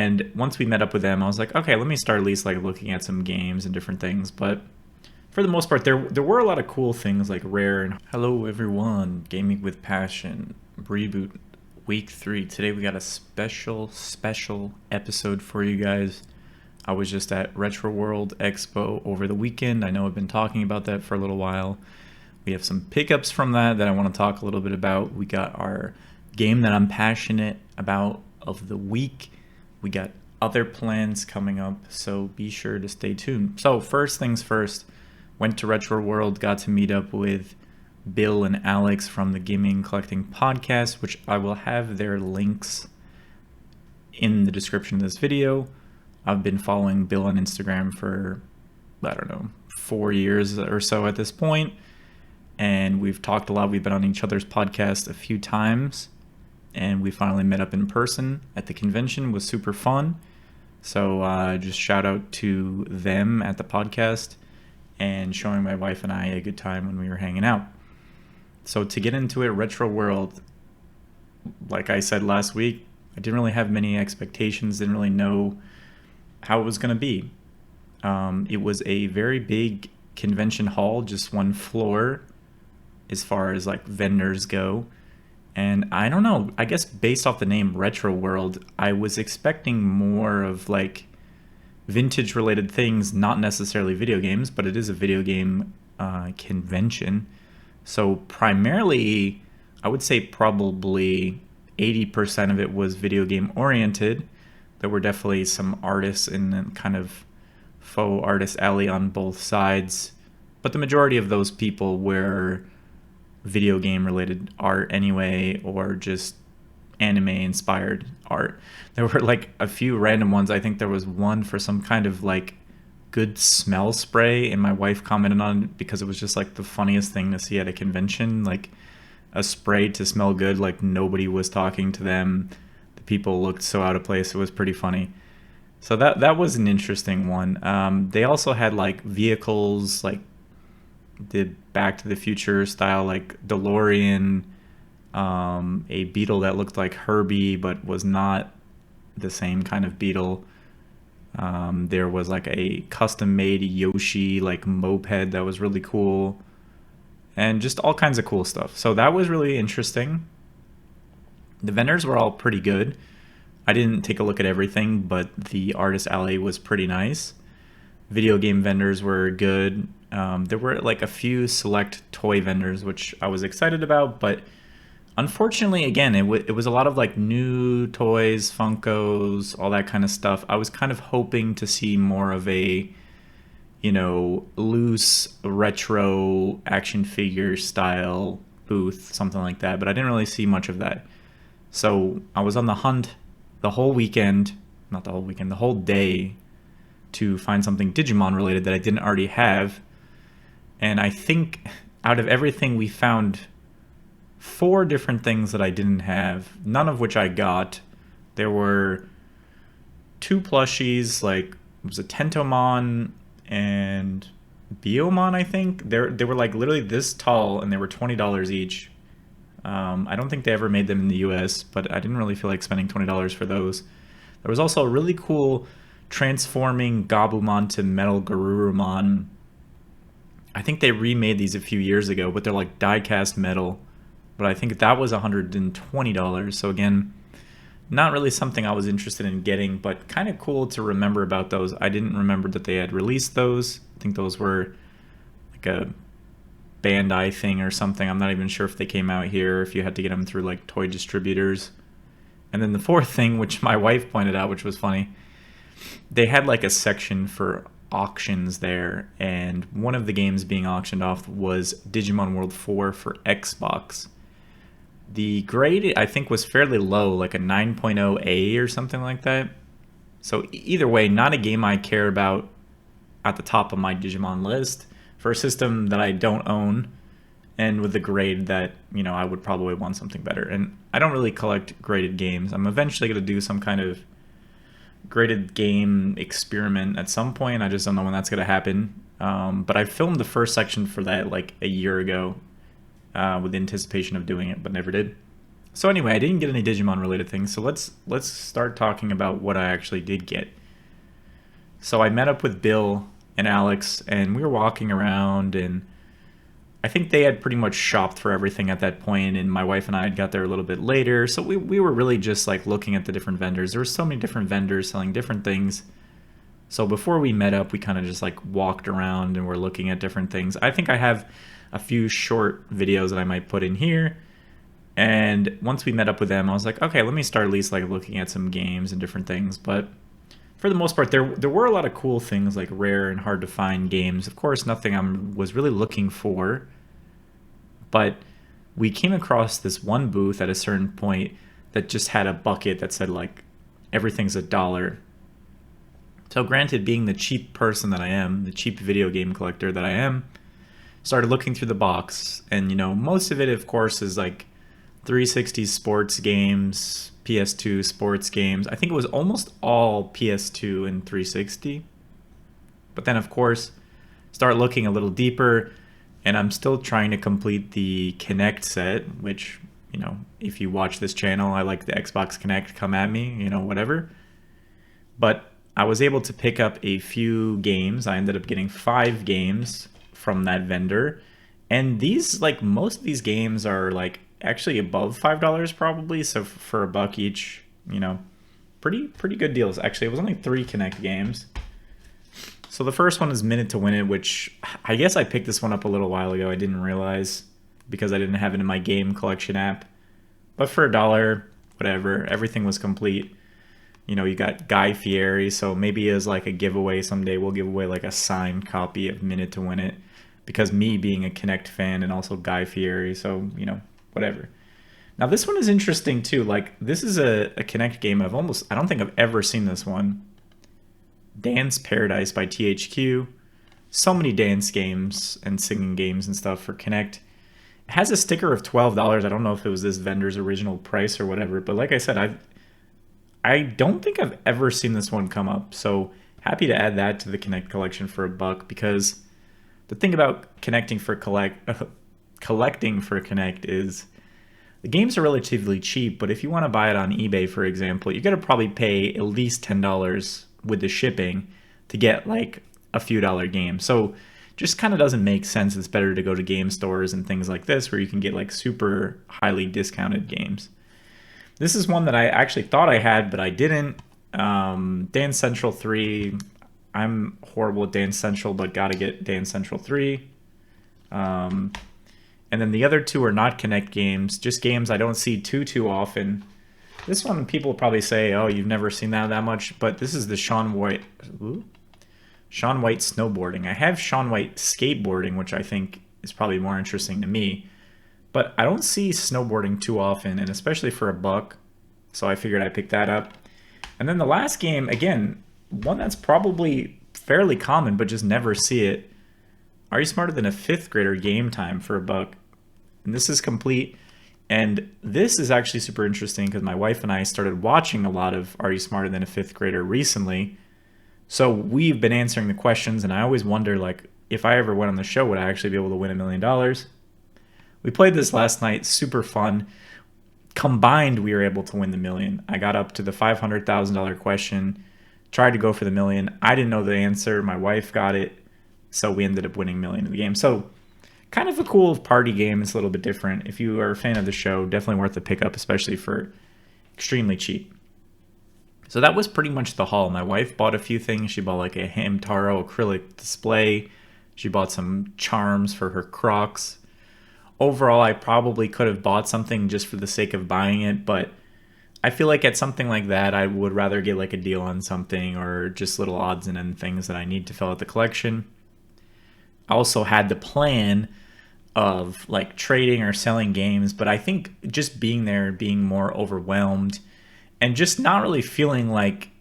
And once we met up with them, I was like, okay, let me start at least like looking at some games and different things. But for the most part, there were a lot of cool things like Rare and hello everyone, Gaming with Passion reboot week 3. Today we got a special episode for you guys. I was just at RetroWorld Expo over the weekend. I know I've been talking about that for a little while. We have some pickups from that I want to talk a little bit about. We got our game that I'm passionate about of the week. We got other plans coming up, so be sure to stay tuned. So first things first, went to RetroWorld, got to meet up with Bill and Alex from the Gaming Collecting Podcast, which I will have their links in the description of this video. I've been following Bill on Instagram for, 4 years or so at this point, and we've talked a lot. We've been on each other's podcast a few times, and we finally met up in person at the convention. It was super fun. So just shout out to them at the podcast and showing my wife and I a good time when we were hanging out. So to get into it, RetroWorld, like I said last week, I didn't really have many expectations, didn't really know how it was going to be. It was a very big convention hall, just one floor as far as like vendors go. And I don't know, I guess based off the name RetroWorld, I was expecting more of like vintage related things, not necessarily video games, but it is a video game convention. So primarily, I would say probably 80% of it was video game oriented. There were definitely some artists in kind of faux artist alley on both sides, but the majority of those people were video game related art anyway, or just anime inspired art. There were like a few random ones. I think there was one for some kind of like good smell spray, and my wife commented on it because it was just like the funniest thing to see at a convention, like a spray to smell good, like nobody was talking to them. The people looked so out of place. It was pretty funny. So that was an interesting one. They also had like vehicles, like the Back to the Future style, like DeLorean, a Beetle that looked like Herbie but was not the same kind of Beetle. There was like a custom-made Yoshi like moped that was really cool, and just all kinds of cool stuff. So that was really interesting. The vendors were all pretty good. I didn't take a look at everything, but the artist alley was pretty nice. Video game vendors were good. There were like a few select toy vendors, which I was excited about, but unfortunately, again, it was a lot of like new toys, Funkos, all that kind of stuff. I was kind of hoping to see more of a, loose retro action figure style booth, something like that, but I didn't really see much of that. So I was on the hunt the whole weekend, not the whole weekend, the whole day to find something Digimon related that I didn't already have. And I think out of everything we found 4 different things that I didn't have, none of which I got. There were 2 plushies, like it was a Tentomon and Biomon, I think. They were like literally this tall, and they were $20 each. I don't think they ever made them in the US, but I didn't really feel like spending $20 for those. There was also a really cool transforming Gabumon to Metal Garurumon. I think they remade these a few years ago, but they're like die-cast metal. But I think that was $120. So again, not really something I was interested in getting, but kind of cool to remember about those. I didn't remember that they had released those. I think those were like a Bandai thing or something. I'm not even sure if they came out here, if you had to get them through like toy distributors. And then the 4th thing, which my wife pointed out, which was funny, they had like a section for auctions there, and one of the games being auctioned off was Digimon World 4 for Xbox. The grade, I think, was fairly low, like a 9.0A or something like that. So either way, not a game I care about at the top of my Digimon list for a system that I don't own, and with the grade that, I would probably want something better. And I don't really collect graded games. I'm eventually going to do some kind of graded game experiment at some point. I just don't know when that's going to happen. But I filmed the first section for that like a year ago with anticipation of doing it, but never did. So anyway, I didn't get any Digimon related things, so let's start talking about what I actually did get. So I met up with Bill and Alex, and we were walking around, and I think they had pretty much shopped for everything at that point, and my wife and I had got there a little bit later, so we were really just like looking at the different vendors. There were so many different vendors selling different things. So before we met up, we kind of just like walked around and we're looking at different things. I think I have a few short videos that I might put in here. And once we met up with them, I was like, okay, let me start at least like looking at some games and different things. But for the most part, there were a lot of cool things like rare and hard to find games. Of course, nothing I was really looking for, but we came across this one booth at a certain point that just had a bucket that said like everything's $1. So granted, being the cheap person that I am, the cheap video game collector that I am, started looking through the box, and most of it of course is like 360 sports games, PS2 sports games. I think it was almost all PS2 and 360. But then of course, start looking a little deeper, and I'm still trying to complete the Kinect set, which, if you watch this channel, I like the Xbox Kinect, come at me, whatever. But I was able to pick up a few games. I ended up getting 5 games from that vendor. And these, like, most of these games are like actually above $5 probably. So for $1 each, pretty good deals. Actually, it was only 3 Kinect games. So the first one is Minute to Win It, which I guess I picked this one up a little while ago. I didn't realize because I didn't have it in my game collection app. But for $1, whatever, everything was complete. You got Guy Fieri, so maybe as like a giveaway someday, we'll give away like a signed copy of Minute to Win It, because me being a Kinect fan and also Guy Fieri, so, whatever. Now this one is interesting too. Like, this is a Kinect game I don't think I've ever seen this one. Dance Paradise by THQ. So many dance games and singing games and stuff for Kinect. It has a sticker of $12. I don't know if it was this vendor's original price or whatever, but like I said, I don't think I've ever seen this one come up, so happy to add that to the Kinect collection for $1, because the thing about collecting for Kinect is the games are relatively cheap, but if you want to buy it on eBay, for example, you're going to probably pay at least $10 with the shipping to get like a few dollar game. So just kind of doesn't make sense. It's better to go to game stores and things like this where you can get like super highly discounted games. This is one that I actually thought I had, but I didn't. Dance Central 3. I'm horrible at Dance Central, but gotta get Dance Central 3. And then the other 2 are not Kinect games, just games I don't see too often. This one, people probably say, oh, you've never seen that much, but this is the Shaun White snowboarding. I have Shaun White skateboarding, which I think is probably more interesting to me. But I don't see snowboarding too often, and especially for $1, so I figured I'd pick that up. And then the last game, again, one that's probably fairly common, but just never see it. Are You Smarter Than a 5th Grader Game Time for $1? And this is complete. And this is actually super interesting because my wife and I started watching a lot of Are You Smarter Than a 5th Grader recently. So we've been answering the questions, and I always wonder, like, if I ever went on the show, would I actually be able to win $1 million? We played this last night, super fun. Combined, we were able to win the $1 million. I got up to the $500,000 question, tried to go for the $1 million. I didn't know the answer. My wife got it, so we ended up winning $1 million in the game. So kind of a cool party game. It's a little bit different. If you are a fan of the show, definitely worth the pickup, especially for extremely cheap. So that was pretty much the haul. My wife bought a few things. She bought like a Hamtaro acrylic display. She bought some charms for her Crocs. Overall, I probably could have bought something just for the sake of buying it, but I feel like at something like that, I would rather get like a deal on something or just little odds and end things that I need to fill out the collection. I also had the plan of like trading or selling games, but I think just being there, being more overwhelmed, and just not really feeling like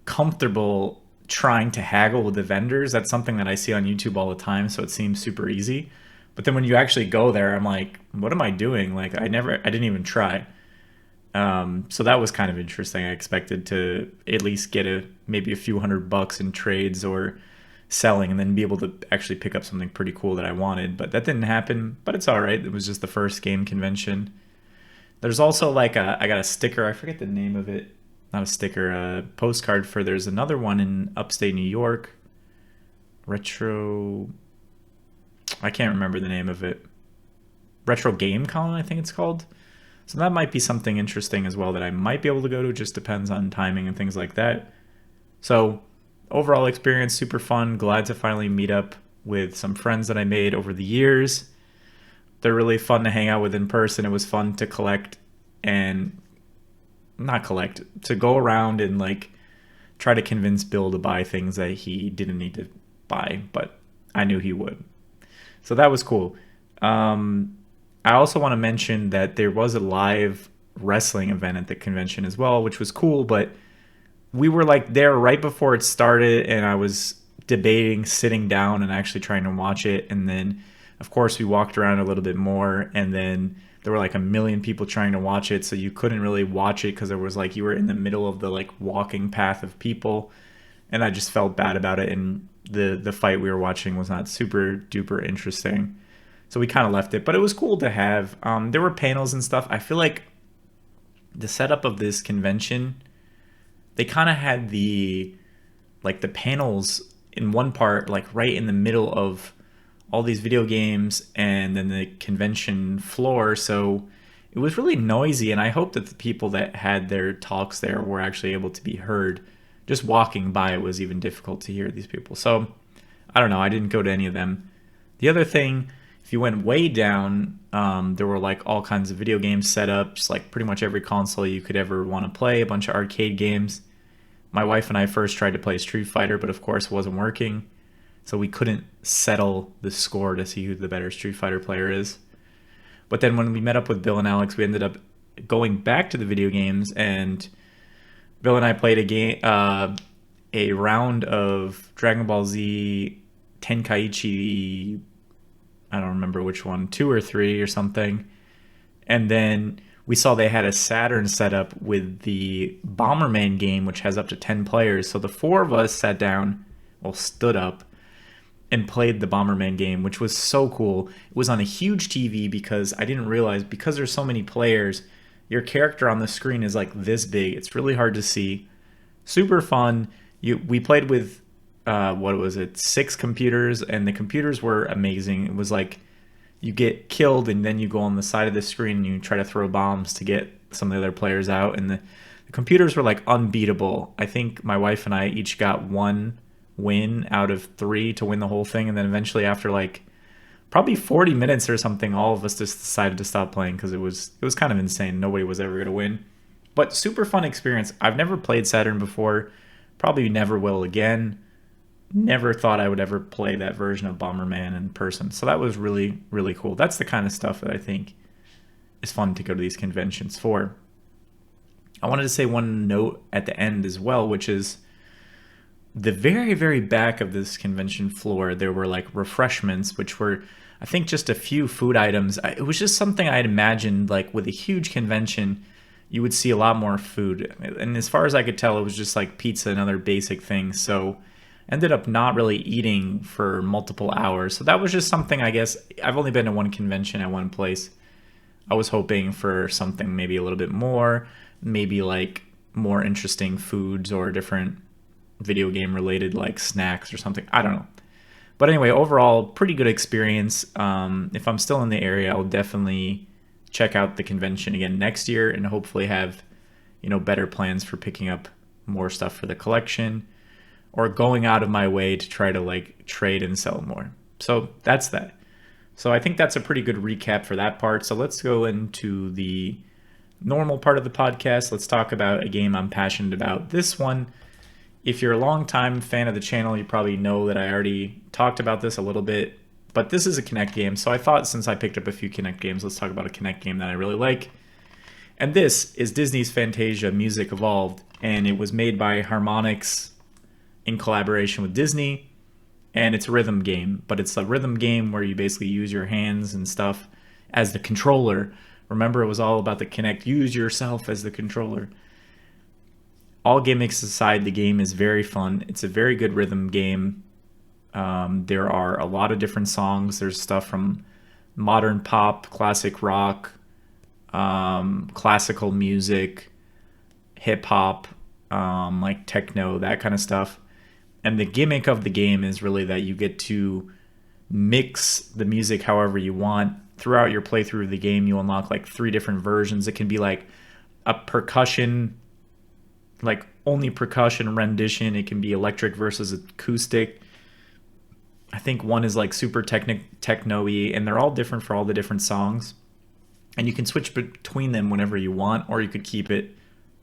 comfortable trying to haggle with the vendors. That's something that I see on YouTube all the time, so it seems super easy. But then when you actually go there, I'm like, what am I doing? Like, I didn't even try. So that was kind of interesting. I expected to at least get maybe a few $100 in trades or selling, and then be able to actually pick up something pretty cool that I wanted. But that didn't happen, but it's all right. It was just the first game convention. There's also like I got a sticker. I forget the name of it. Not a sticker, a postcard for. There's another one in upstate New York. Retro. I can't remember the name of it. Retro Game Con, I think it's called. So that might be something interesting as well that I might be able to go to. Just depends on timing and things like that. So overall experience, super fun. Glad to finally meet up with some friends that I made over the years. They're really fun to hang out with in person. It was fun to collect and not collect, to go around and like try to convince Bill to buy things that he didn't need to buy, but I knew he would. So that was cool. I also want to mention that there was a live wrestling event at the convention as well, which was cool, but we were like there right before it started, and I was debating sitting down and actually trying to watch it. And then, of course, we walked around a little bit more, and then there were like a million people trying to watch it, so you couldn't really watch it because there was like you were in the middle of the like walking path of people, and I just felt bad about it. And the fight we were watching was not super duper interesting, so we kind of left it. But it was cool to have. There were panels and stuff. I feel like the setup of this convention, they kind of had the panels in one part, like right in the middle of all these video games and then the convention floor. So it was really noisy, and I hope that the people that had their talks there were actually able to be heard. Just walking by, it was even difficult to hear these people. So I don't know. I didn't go to any of them. The other thing, if you went way down, there were like all kinds of video games set up, just like pretty much every console you could ever want to play, a bunch of arcade games. My wife and I first tried to play Street Fighter, but of course it wasn't working. So we couldn't settle the score to see who the better Street Fighter player is. But then when we met up with Bill and Alex, we ended up going back to the video games, and Bill and I played a round of Dragon Ball Z Tenkaichi, I don't remember which one, 2 or 3 or something. And then we saw they had a Saturn setup with the Bomberman game, which has up to 10 players. So the 4 of us sat down, stood up, and played the Bomberman game, which was so cool. It was on a huge TV because I didn't realize, because there's so many players, your character on the screen is like this big. It's really hard to see. Super fun. We played with, 6 computers, and the computers were amazing. It was like you get killed and then you go on the side of the screen and you try to throw bombs to get some of the other players out. And the computers were like unbeatable. I think my wife and I each got 1 win out of 3 to win the whole thing. And then eventually, after like probably 40 minutes or something, all of us just decided to stop playing because it was kind of insane. Nobody was ever going to win. But super fun experience. I've never played Saturn before. Probably never will again. Never thought I would ever play that version of Bomberman in person. So that was really, really cool. That's the kind of stuff that I think is fun to go to these conventions for. I wanted to say one note at the end as well, which is the very, very back of this convention floor, there were like refreshments, which were, I think, just a few food items. It was just something I had imagined, like with a huge convention, you would see a lot more food. And as far as I could tell, it was just like pizza and other basic things. So ended up not really eating for multiple hours. So that was just something, I guess. I've only been to one convention at one place. I was hoping for something maybe a little bit more, maybe like more interesting foods or different video game related like snacks or something. I don't know. But anyway, overall, pretty good experience. If I'm still in the area, I'll definitely check out the convention again next year and hopefully have, better plans for picking up more stuff for the collection or going out of my way to try to like trade and sell more. So that's that. So I think that's a pretty good recap for that part. So let's go into the normal part of the podcast. Let's talk about a game I'm passionate about. This one, if you're a long-time fan of the channel, you probably know that I already talked about this a little bit, but this is a Kinect game. So I thought, since I picked up a few Kinect games, let's talk about a Kinect game that I really like. And this is Disney's Fantasia Music Evolved, and it was made by Harmonix in collaboration with Disney, and it's a rhythm game, but it's a rhythm game where you basically use your hands and stuff as the controller. Remember, it was all about the Kinect. Use yourself as the controller. All gimmicks aside, the game is very fun. It's a very good rhythm game. There are a lot of different songs. There's stuff from modern pop, classic rock, classical music, hip hop, like techno, that kind of stuff. And the gimmick of the game is really that you get to mix the music however you want. Throughout your playthrough of the game, you unlock like 3 different versions. It can be like a percussion, like only percussion rendition. It can be electric versus acoustic. I think one is like super techno-y, and they're all different for all the different songs. And you can switch between them whenever you want, or you could keep it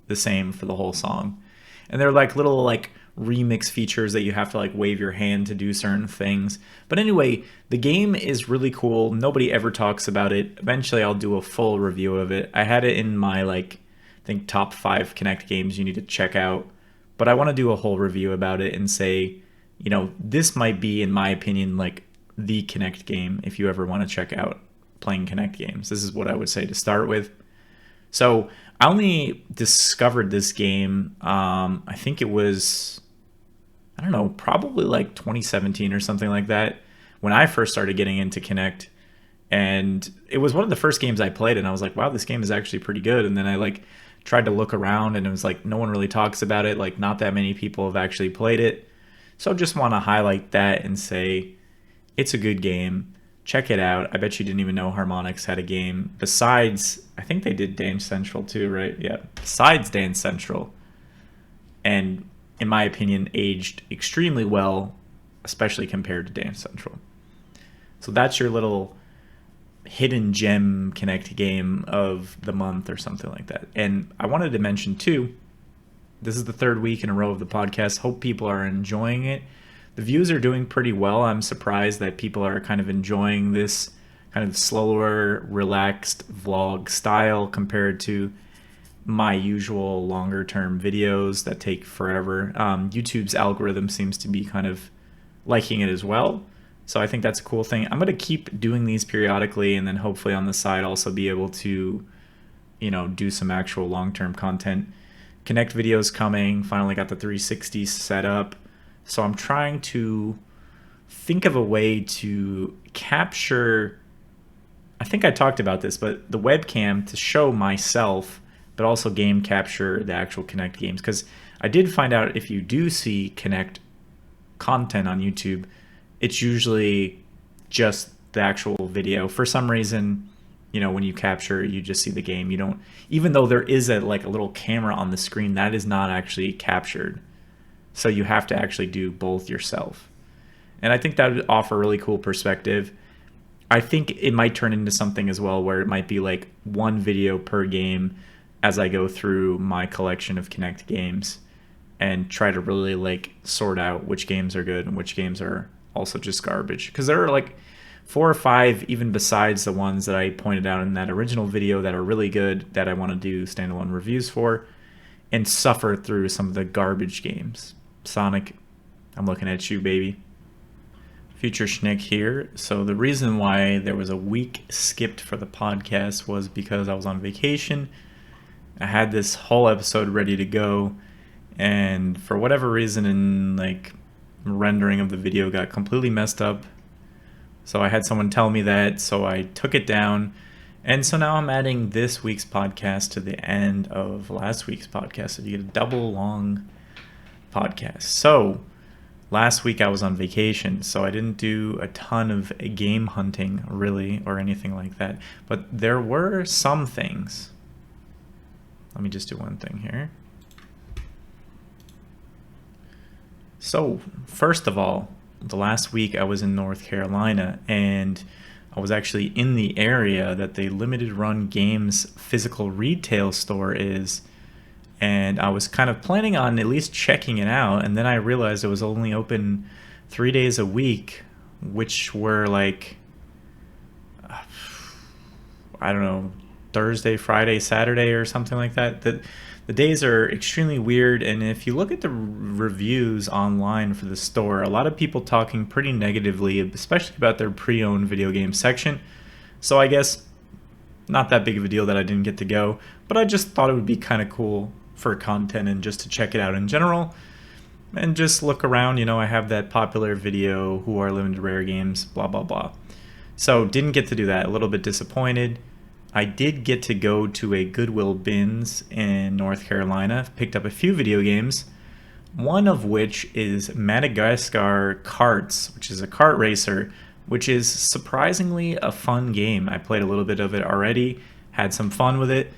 the same for the whole song. And they're like little like remix features that you have to like wave your hand to do certain things. But anyway, the game is really cool. Nobody ever talks about it. Eventually I'll do a full review of it. I had it in my like I think top 5 Kinect games you need to check out. But I want to do a whole review about it and say, you know, this might be, in my opinion, like the Kinect game if you ever want to check out playing Kinect games. This is what I would say to start with. So I only discovered this game, I think it was, I don't know, probably like 2017 or something like that, when I first started getting into Kinect. And it was one of the first games I played, and I was like, wow, this game is actually pretty good. And then I like tried to look around, and it was like no one really talks about it. Like not that many people have actually played it. So I just want to highlight that and say it's a good game. Check it out. I bet you didn't even know Harmonix had a game. Besides, I think they did Dance Central too, right? Yeah. Besides Dance Central. And in my opinion, aged extremely well, especially compared to Dance Central. So that's your little hidden gem Kinect game of the month or something like that. And I wanted to mention too, this is the 3rd week in a row of the podcast. Hope people are enjoying it. The views are doing pretty well. I'm surprised that people are kind of enjoying this kind of slower, relaxed vlog style compared to my usual longer term videos that take forever. YouTube's algorithm seems to be kind of liking it as well. So I think that's a cool thing. I'm going to keep doing these periodically, and then hopefully on the side also be able to, you know, do some actual long-term content. Kinect videos coming. Finally got the 360 set up. So I'm trying to think of a way to capture, I think I talked about this, but the webcam to show myself, but also game capture the actual Kinect games. Because I did find out if you do see Kinect content on YouTube, it's usually just the actual video. For some reason, you know, when you capture, you just see the game. You don't, even though there is a like a little camera on the screen, that is not actually captured. So you have to actually do both yourself. And I think that would offer a really cool perspective. I think it might turn into something as well where it might be like one video per game as I go through my collection of Kinect games and try to really like sort out which games are good and which games are also just garbage. Because there are like 4 or 5 even besides the ones that I pointed out in that original video that are really good that I want to do standalone reviews for and suffer through some of the garbage games. Sonic, I'm looking at you, baby. Future Schnick here. So the reason why there was a week skipped for the podcast was because I was on vacation. I had this whole episode ready to go, and for whatever reason, in like rendering of the video got completely messed up. So I had someone tell me that, so I took it down. And so now I'm adding this week's podcast to the end of last week's podcast, so you get a double long podcast. So last week I was on vacation, so I didn't do a ton of game hunting really or anything like that. But there were some things. Let me just do one thing here. So first of all, the last week I was in North Carolina, and I was actually in the area that the Limited Run Games physical retail store is. And I was kind of planning on at least checking it out, and then I realized it was only open 3 days a week, which were like, I don't know, Thursday, Friday, Saturday, or something like that. The days are extremely weird, and if you look at the reviews online for the store, a lot of people talking pretty negatively, especially about their pre-owned video game section. So I guess not that big of a deal that I didn't get to go, but I just thought it would be kind of cool for content and just to check it out in general and just look around. You know, I have that popular video, who are limited rare games, blah blah blah. So didn't get to do that. A little bit disappointed. I did get to go to a Goodwill Bins in North Carolina, picked up a few video games, one of which is Madagascar Karts, which is a kart racer, which is surprisingly a fun game. I played a little bit of it already, had some fun with it.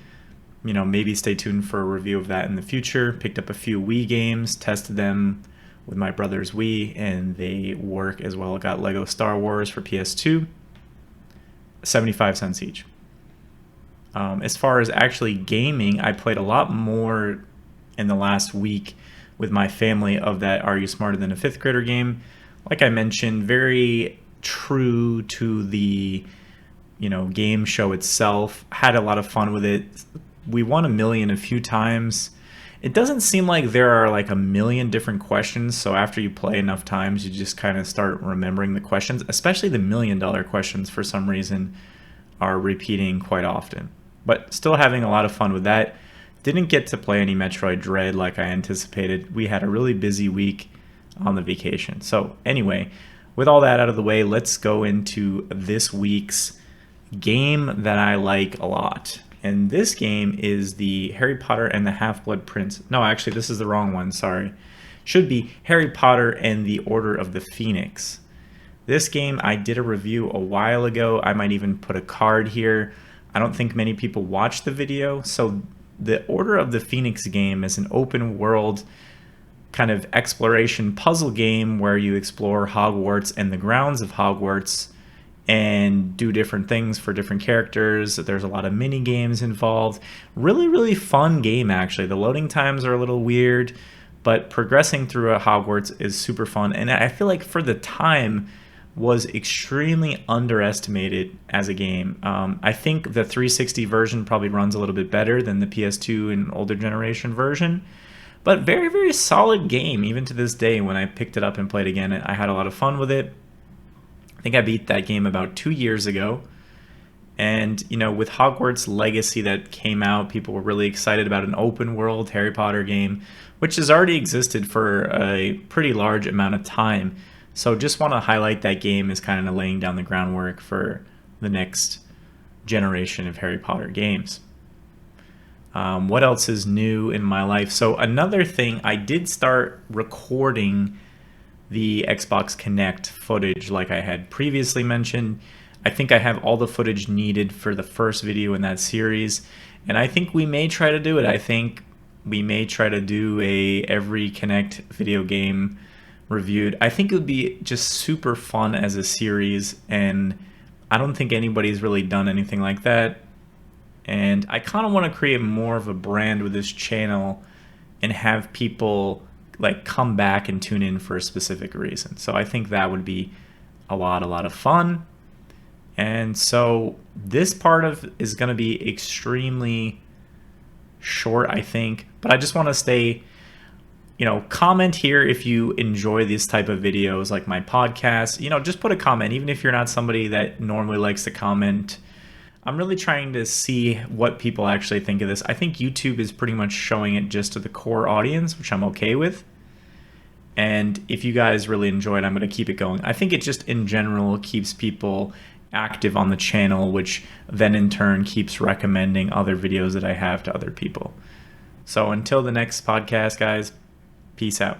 Maybe stay tuned for a review of that in the future. Picked up a few Wii games, tested them with my brother's Wii, and they work as well. Got Lego Star Wars for PS2, 75 cents each. As far as actually gaming, I played a lot more in the last week with my family of that Are You Smarter Than a Fifth Grader game. Like I mentioned, very true to the game show itself. Had a lot of fun with it. We won $1 million a few times. It doesn't seem like there are like 1 million different questions, so after you play enough times, you just kind of start remembering the questions, especially the $1 million questions for some reason are repeating quite often. But still having a lot of fun with that. Didn't get to play any Metroid Dread like I anticipated. We had a really busy week on the vacation. So anyway, with all that out of the way, let's go into this week's game that I like a lot. And this game is the Harry Potter and the Half-Blood Prince. No, actually, this is the wrong one. Sorry. Should be Harry Potter and the Order of the Phoenix. This game, I did a review a while ago. I might even put a card here. I don't think many people watched the video. So the Order of the Phoenix game is an open world kind of exploration puzzle game where you explore Hogwarts and the grounds of Hogwarts and do different things for different characters. There's a lot of mini games involved. Really, really fun game, actually. The loading times are a little weird, but progressing through a Hogwarts is super fun. And I feel like for the time was extremely underestimated as a game. I think the 360 version probably runs a little bit better than the PS2 and older generation version, but very, very solid game. Even to this day, when I picked it up and played again, I had a lot of fun with it. I think I beat that game about 2 years ago. And, with Hogwarts Legacy that came out, people were really excited about an open world Harry Potter game, which has already existed for a pretty large amount of time. So just want to highlight that game as kind of laying down the groundwork for the next generation of Harry Potter games. What else is new in my life? So another thing, I did start recording the Xbox Connect footage like I had previously mentioned. I think I have all the footage needed for the first video in that series, and I think we may try to do it. I think we may try to do every Connect video game reviewed. I think it would be just super fun as a series, and I don't think anybody's really done anything like that. And I kind of want to create more of a brand with this channel and have people like come back and tune in for a specific reason. So I think that would be a lot of fun. And so this part of is going to be extremely short, I think, but I just want to stay, comment here if you enjoy this type of videos like my podcast. Just put a comment, even if you're not somebody that normally likes to comment. I'm really trying to see what people actually think of this. I think YouTube is pretty much showing it just to the core audience, which I'm okay with. And if you guys really enjoy it, I'm going to keep it going. I think it just in general keeps people active on the channel, which then in turn keeps recommending other videos that I have to other people. So until the next podcast, guys, peace out.